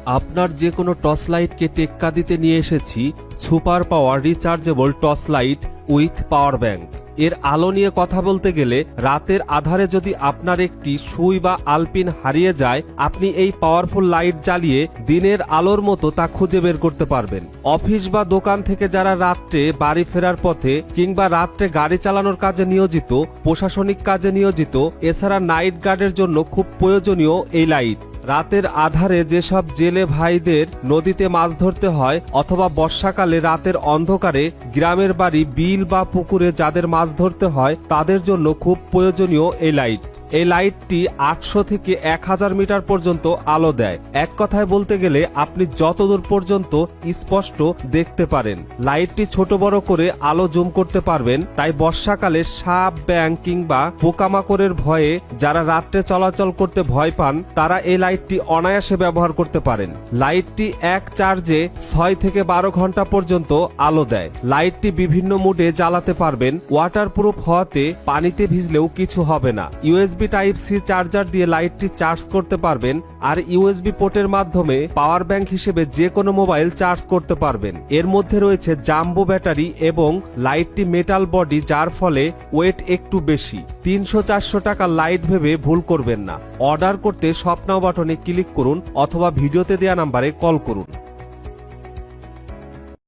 আপনার যে কোনো টর্চ লাইটকে টেক্কা দিতে নিয়ে এসেছি super power rechargeable torch light with power bank. এর আলো নিয়ে কথা বলতে গেলে রাতের আধারে যদি আপনার একটি সুই বা আলপিন হারিয়ে যায়, আপনি এই পাওয়ারফুল লাইট জ্বালিয়ে দিনের আলোর মতো তা খুঁজে বের করতে পারবেন। অফিস বা দোকান থেকে যারা রাত্রে বাড়ি ফেরার পথে কিংবা রাত্রে গাড়ি চালানোর কাজে নিয়োজিত, প্রশাসনিক কাজে নিয়োজিত, এছাড়া নাইট গার্ডের জন্য খুব প্রয়োজনীয় এই লাইট। রাতের আধারে যেসব জেলে ভাইদের নদীতে মাছ ধরতে হয় অথবা বর্ষাকালে রাতের অন্ধকারে গ্রামের বাড়ি বিল বা পুকুরে যাদের মাছ ধরতে হয় তাদের জন্য খুব প্রয়োজনীয় এই লাইট। এই লাইটটি 800 থেকে 1000 মিটার পর্যন্ত আলো দেয়। এক কথায় বলতে গেলে আপনি যতদূর পর্যন্ত স্পষ্ট দেখতে পারেন। লাইটটি ছোট বড় করে আলো জুম করতে পারবেন, তাই বর্ষাকালে সাপ, ব্যাঙ কিংবা পোকামাকড়ের ভয়ে যারা রাত্রে চলাচল করতে ভয় পান তারা এই লাইটটি অনায়াসে ব্যবহার করতে পারেন। লাইটটি এক চার্জে 6 থেকে 12 ঘন্টা পর্যন্ত আলো দেয়। লাইটটি বিভিন্ন মুডে জ্বালাতে পারবেন। ওয়াটারপ্রুফ হওয়াতে পানিতে ভিজলেও কিছু হবে না। ইউএসবি টাইপ সি চার্জার দিয়ে লাইটটি চার্জ করতে পারবেন, আর ইউএসবি পোর্টের মাধ্যমে পাওয়ার ব্যাংক হিসেবে যে কোনো মোবাইল চার্জ করতে পারবেন। এর মধ্যে রয়েছে জাম্বো ব্যাটারি এবং লাইটটি মেটাল বডি, যার ফলে ওয়েট একটু বেশি। 300-400 টাকা লাইট ভেবে ভুল করবেন না। অর্ডার করতে শপ নাও বাটনে ক্লিক করুন অথবা ভিডিওতে দেওয়া নাম্বারে কল করুন।